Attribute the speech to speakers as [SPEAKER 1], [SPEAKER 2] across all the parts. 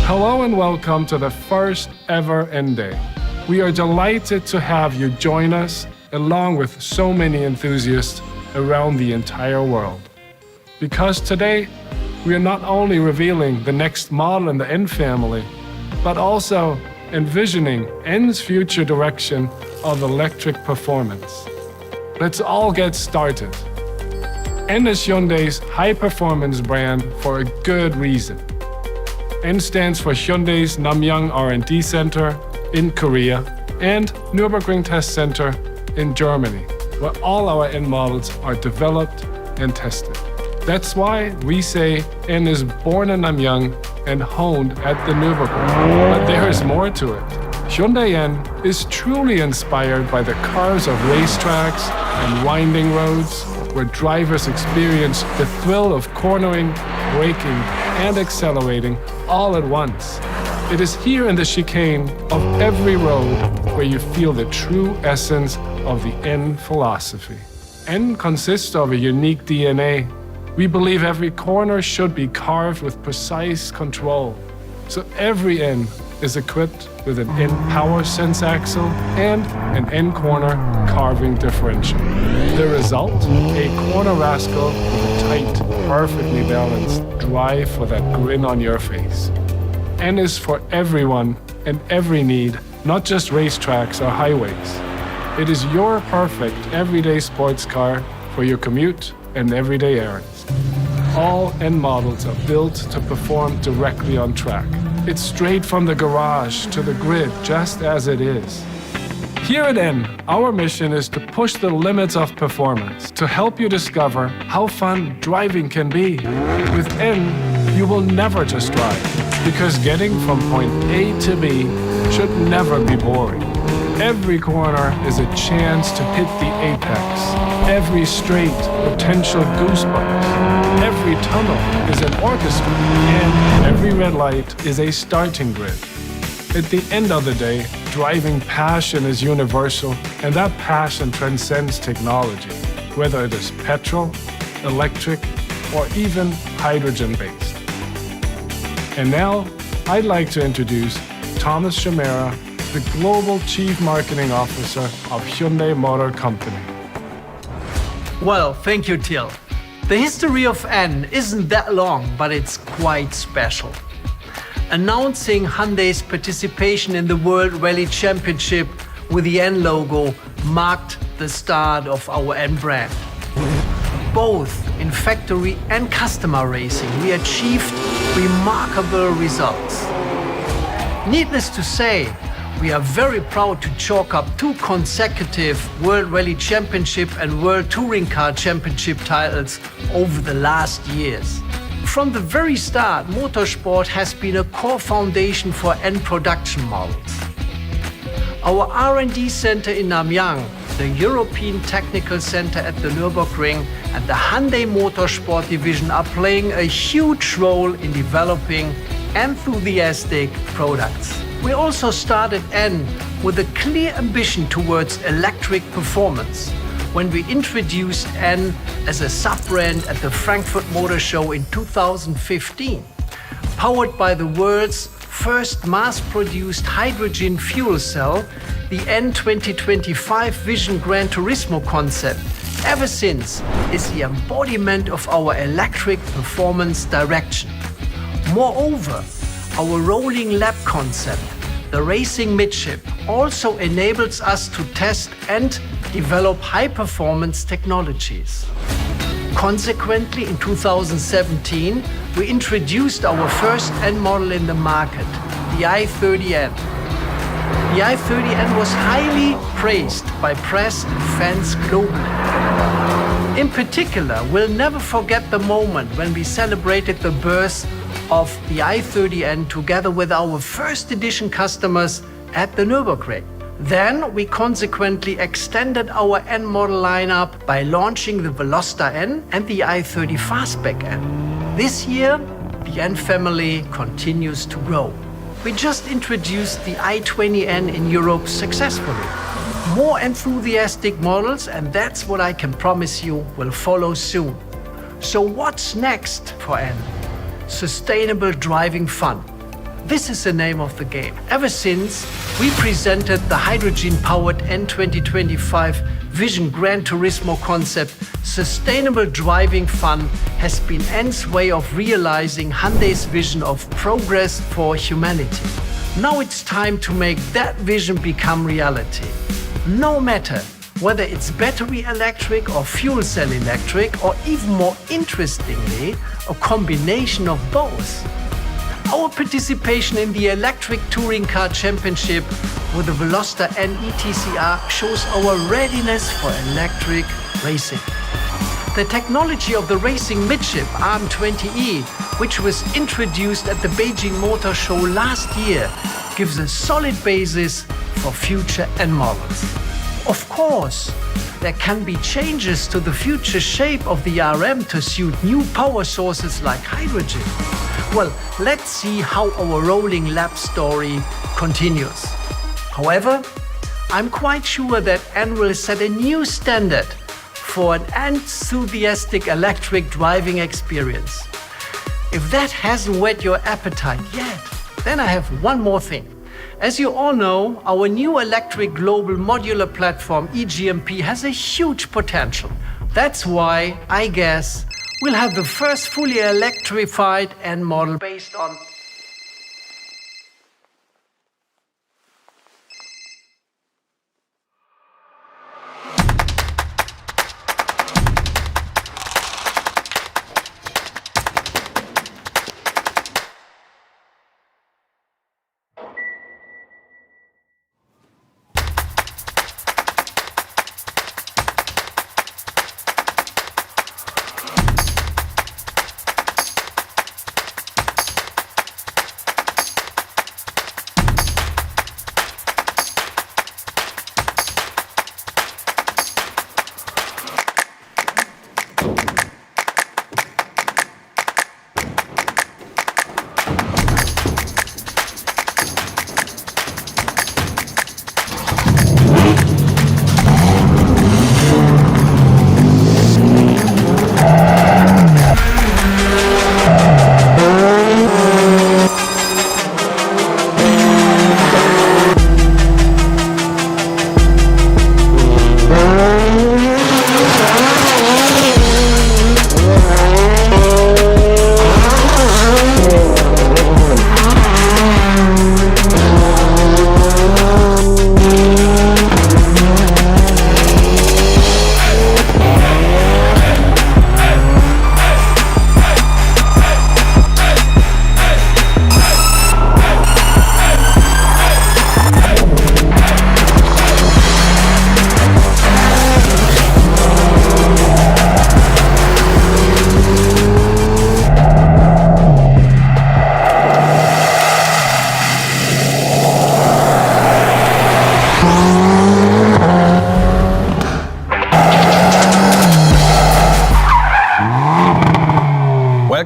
[SPEAKER 1] Hello and welcome to the first ever N Day. We are delighted to have you join us along with so many enthusiasts around the entire world. Because today, we are not only revealing the next model in the N family, but also envisioning N's future direction of electric performance. Let's all get started. N is Hyundai's high-performance brand for a good reason. N stands for Hyundai's Namyang R&D Center in Korea and Nürburgring Test Center in Germany, where all our N models are developed and tested. That's why we say N is born in Namyang and honed at the Nürburgring. But there is more to it. Hyundai N is truly inspired by the cars of racetracks and winding roads, where drivers experience the thrill of cornering, braking, and accelerating all at once. It is here in the chicane of every road where you feel the true essence of the N philosophy. N consists of a unique DNA. We believe every corner should be carved with precise control. So every N is equipped with an N power sense axle and an N corner carving differential. The result? A corner rascal with a tight, perfectly balanced drive for that grin on your face. N is for everyone and every need, not just racetracks or highways. It is your perfect everyday sports car for your commute and everyday errands. All N models are built to perform directly on track. It's straight from the garage to the grid, just as it is. Here at N, our mission is to push the limits of performance, to help you discover how fun driving can be. With N, you will never just drive, because getting from point A to B should never be boring. Every corner is a chance to hit the apex. Every straight, potential goosebumps. Every tunnel is an orchestra, and every red light is a starting grid. At the end of the day, driving passion is universal, and that passion transcends technology, whether it is petrol, electric, or even hydrogen-based. And now, I'd like to introduce Thomas Chimera, the Global Chief Marketing Officer of Hyundai Motor Company.
[SPEAKER 2] Well, thank you, Till. The history of N isn't that long, but it's quite special. Announcing Hyundai's participation in the World Rally Championship with the N logo marked the start of our N brand. Both in factory and customer racing, we achieved remarkable results. Needless to say, we are very proud to chalk up 2 consecutive World Rally Championship and World Touring Car Championship titles over the last years. From the very start, motorsport has been a core foundation for N production models. Our R&D center in Namyang, the European Technical Center at the Nürburgring, and the Hyundai Motorsport division are playing a huge role in developing enthusiastic products. We also started N with a clear ambition towards electric performance when we introduced N as a sub-brand at the Frankfurt Motor Show in 2015. Powered by the world's first mass-produced hydrogen fuel cell, the N 2025 Vision Gran Turismo concept, ever since, is the embodiment of our electric performance direction. Moreover, our rolling lab concept, the racing midship, also enables us to test and develop high-performance technologies. Consequently, in 2017, we introduced our first N model in the market, the i30N. The i30N was highly praised by press and fans globally. In particular, we'll never forget the moment when we celebrated the birth of the i30N together with our first edition customers at the Nürburgring. Then we consequently extended our N model lineup by launching the Veloster N and the i30 Fastback N. This year, the N family continues to grow. we just introduced the i20N in Europe successfully. More enthusiastic models, and that's what I can promise you will follow soon. So what's next for N? Sustainable driving fun. This is the name of the game. Ever since we presented the hydrogen-powered N 2025 Vision Gran Turismo concept, sustainable driving fun has been N's way of realizing Hyundai's vision of progress for humanity. Now it's time to make that vision become reality. No matter whether it's battery electric or fuel cell electric, or even more interestingly, a combination of both. Our participation in the Electric Touring Car Championship with the Veloster N ETCR shows our readiness for electric racing. The technology of the racing midship RM20E, which was introduced at the Beijing Motor Show last year, gives a solid basis for future N models. Of course, there can be changes to the future shape of the RM to suit new power sources like hydrogen. Well, let's see how our rolling lap story continues. However, I'm quite sure that N will set a new standard for an enthusiastic electric driving experience. If that hasn't whet your appetite yet, then I have one more thing. As you all know, our new electric global modular platform eGMP has a huge potential. That's why, I guess, we'll have the first fully electrified N model based on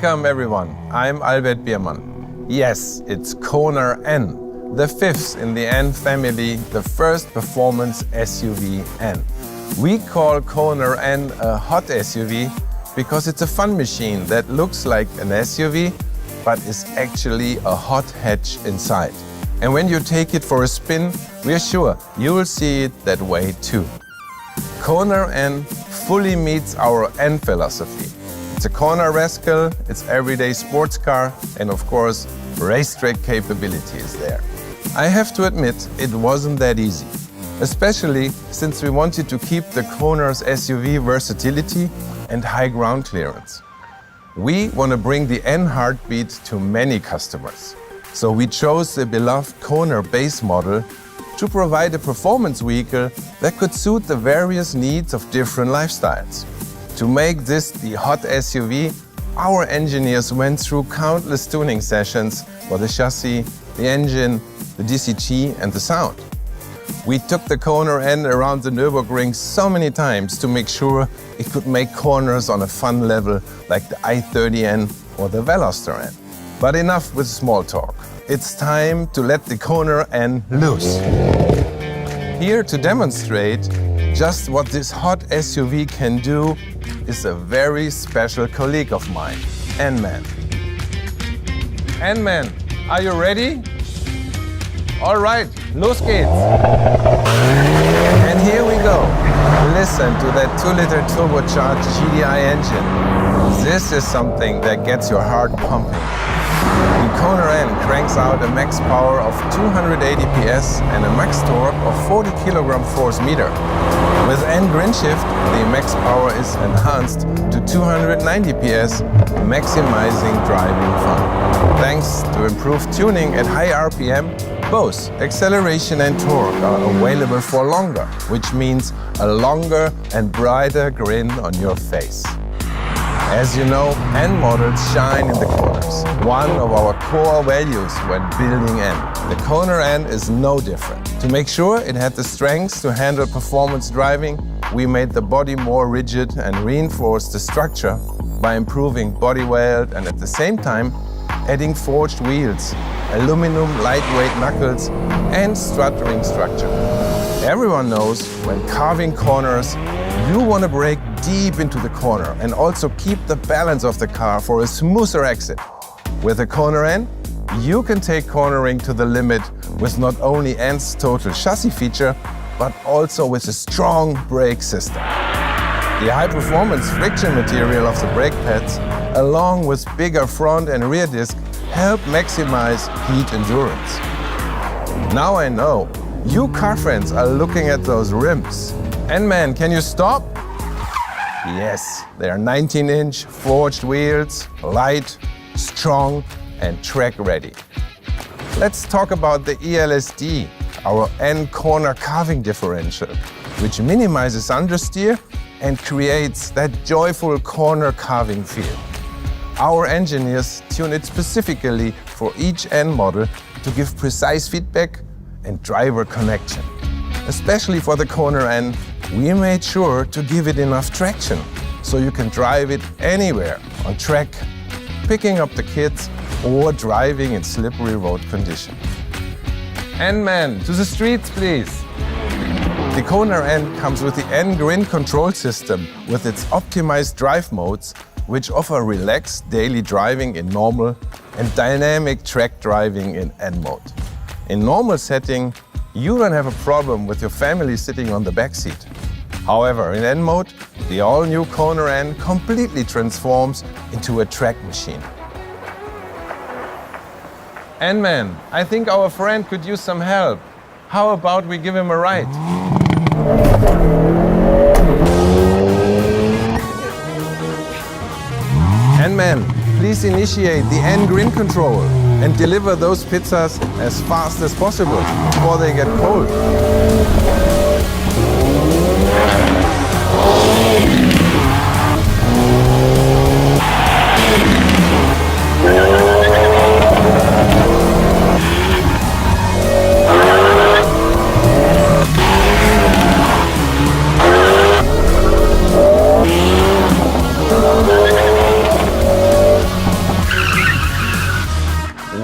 [SPEAKER 3] Welcome everyone, I'm Albert Biermann. Yes, it's Kona N, the fifth in the N family, the first performance SUV N. We call Kona N a hot SUV because it's a fun machine that looks like an SUV, but is actually a hot hatch inside. And when you take it for a spin, we're sure you will see it that way too. Kona N fully meets our N philosophy. It's a corner rascal, it's everyday sports car, and of course, racetrack capability is there. I have to admit, it wasn't that easy, especially since we wanted to keep the Kona's SUV versatility and high ground clearance. We want to bring the N heartbeat to many customers. So we chose the beloved Kona base model to provide a performance vehicle that could suit the various needs of different lifestyles. To make this the hot SUV, our engineers went through countless tuning sessions for the chassis, the engine, the DCG and the sound. We took the Kona N around the Nürburgring so many times to make sure it could make corners on a fun level like the i30N or the Veloster N. But enough with small talk. it's time to let the Kona N loose. Here to demonstrate just what this hot SUV can do is a very special colleague of mine, N-Man. N-Man, are you ready? All right, los geht's. And here we go. Listen to that 2-liter turbocharged GDI engine. This is something that gets your heart pumping. The Kona N cranks out a max power of 280 PS and a max torque of 40 kg force meter. With N grin shift, the max power is enhanced to 290 PS, maximizing driving fun. Thanks to improved tuning at high RPM, both acceleration and torque are available for longer, which means a longer and brighter grin on your face. As you know, N models shine in the corners, one of our core values when building N. The Kona N is no different. To make sure it had the strength to handle performance driving, we made the body more rigid and reinforced the structure by improving body weld and at the same time adding forged wheels, aluminum lightweight knuckles and struttering structure. Everyone knows when carving corners, you want to brake deep into the corner and also keep the balance of the car for a smoother exit. With the Kona N, you can take cornering to the limit with not only N's total chassis feature, but also with a strong brake system. The high-performance friction material of the brake pads, along with bigger front and rear disc, help maximize heat endurance. Now I know, you car fans are looking at those rims. N-Man, can you stop? Yes, they are 19-inch forged wheels, light, strong, and track-ready. Let's talk about the ELSD, our N corner carving differential, which minimizes understeer and creates that joyful corner carving feel. Our engineers tune it specifically for each N model to give precise feedback and driver connection. Especially for the Kona N, we made sure to give it enough traction so you can drive it anywhere on track, picking up the kids or driving in slippery road condition. N-Man, to the streets please. The Kona N comes with the N Grin control system with its optimized drive modes, which offer relaxed daily driving in normal and dynamic track driving in N mode. In normal setting, you don't have a problem with your family sitting on the back seat. However, in N mode, the all-new Kona N completely transforms into a track machine. N-Man, I think our friend could use some help. How about we give him a ride? N-Man, please initiate the N Grin control and deliver those pizzas as fast as possible before they get cold.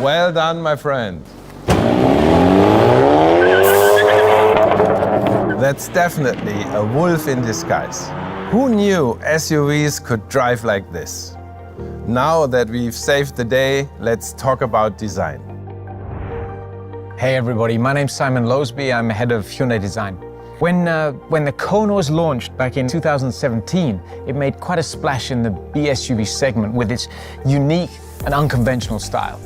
[SPEAKER 3] Well done, my friend. That's definitely a wolf in disguise. Who knew SUVs could drive like this? Now that we've saved the day, let's talk about design.
[SPEAKER 4] Hey everybody, my name's Simon Loseby. I'm head of Hyundai Design. When the Kona was launched back in 2017, it made quite a splash in the BSUV segment with its unique and unconventional style.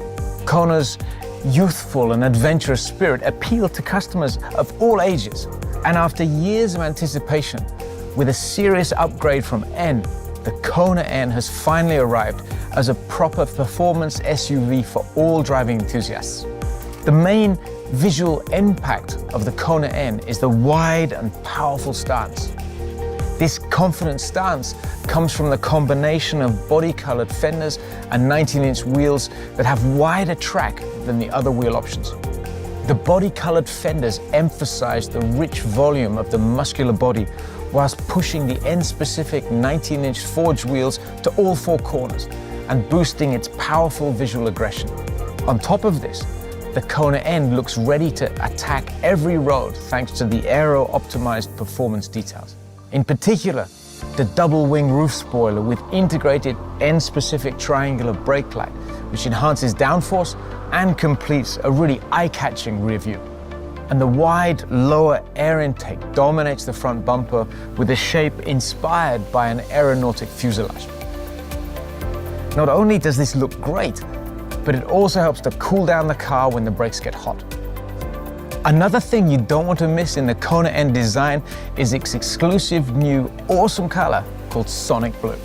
[SPEAKER 4] Kona's youthful and adventurous spirit appealed to customers of all ages. And after years of anticipation, with a serious upgrade from N, the Kona N has finally arrived as a proper performance SUV for all driving enthusiasts. The main visual impact of the Kona N is the wide and powerful stance. This confident stance comes from the combination of body-colored fenders and 19-inch wheels that have wider track than the other wheel options. The body-colored fenders emphasize the rich volume of the muscular body whilst pushing the N-specific 19-inch forged wheels to all four corners and boosting its powerful visual aggression. On top of this, the Kona N looks ready to attack every road thanks to the aero-optimized performance details. In particular, the double-wing roof spoiler with integrated N-specific triangular brake light, which enhances downforce and completes a really eye-catching rear view. And the wide, lower air intake dominates the front bumper with a shape inspired by an aeronautic fuselage. Not only does this look great, but it also helps to cool down the car when the brakes get hot. Another thing you don't want to miss in the Kona N design is its exclusive new awesome color called Sonic Blue.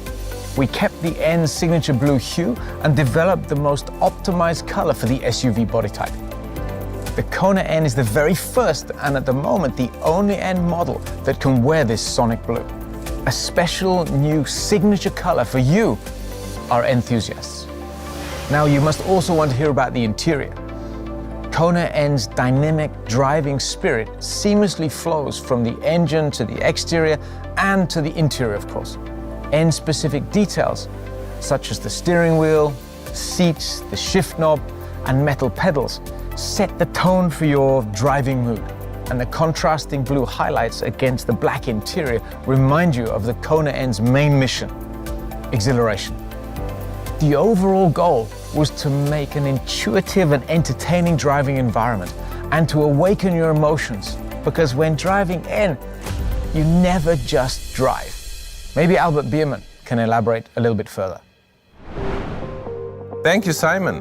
[SPEAKER 4] We kept the N's signature blue hue and developed the most optimized color for the SUV body type. The Kona N is the very first and at the moment the only N model that can wear this Sonic Blue. A special new signature color for you, our enthusiasts. Now you must also want to hear about the interior. Kona N's dynamic driving spirit seamlessly flows from the engine to the exterior and to the interior, of course. N-specific details, such as the steering wheel, seats, the shift knob, and metal pedals, set the tone for your driving mood. And the contrasting blue highlights against the black interior remind you of the Kona N's main mission, exhilaration. The overall goal was to make an intuitive and entertaining driving environment and to awaken your emotions, because when driving N, you never just drive. Maybe Albert Biermann can elaborate a little bit further.
[SPEAKER 3] Thank you, Simon.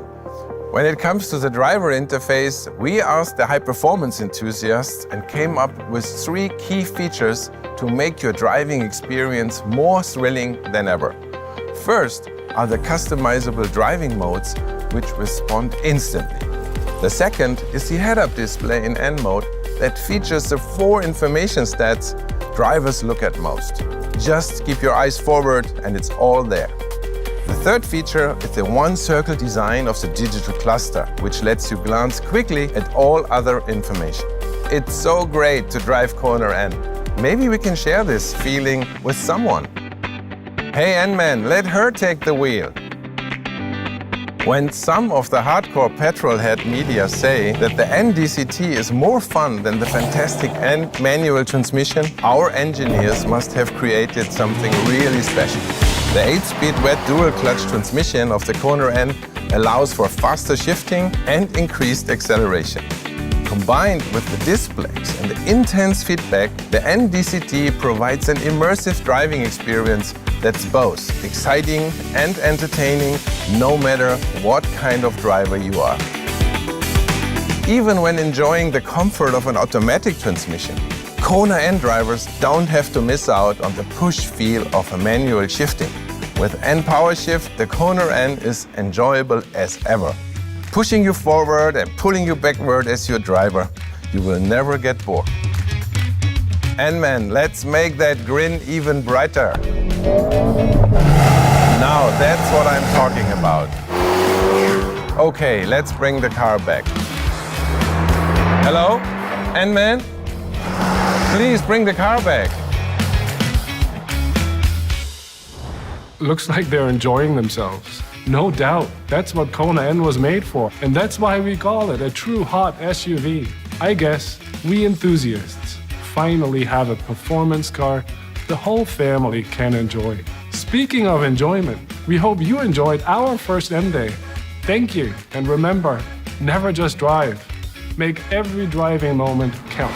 [SPEAKER 3] When it comes to the driver interface, we asked the high-performance enthusiasts and came up with 3 key features to make your driving experience more thrilling than ever. First are the customizable driving modes, which respond instantly. The second is the head-up display in N mode that features the 4 information stats drivers look at most. Just keep your eyes forward and it's all there. The third feature is the one-circle design of the digital cluster, which lets you glance quickly at all other information. It's so great to drive Kona N. Maybe we can share this feeling with someone. Hey N-Man, let her take the wheel. When some of the hardcore petrolhead media say that the NDCT is more fun than the fantastic N manual transmission, our engineers must have created something really special. The 8-speed wet dual-clutch transmission of the Kona N allows for faster shifting and increased acceleration. Combined with the displays and the intense feedback, the NDCT provides an immersive driving experience that's both exciting and entertaining, no matter what kind of driver you are. Even when enjoying the comfort of an automatic transmission, Kona N drivers don't have to miss out on the push feel of a manual shifting. With N Power Shift, the Kona N is enjoyable as ever. Pushing you forward and pulling you backward as your driver, you will never get bored. N-Man, let's make that grin even brighter. Now that's what I'm talking about. Okay, let's bring the car back. Hello? N-Man? Please bring the car back.
[SPEAKER 1] Looks like they're enjoying themselves. No doubt, that's what Kona N was made for, and that's why we call it a true hot SUV. I guess we enthusiasts finally have a performance car the whole family can enjoy. Speaking of enjoyment, we hope you enjoyed our first N Day. Thank you, and remember, never just drive. Make every driving moment count.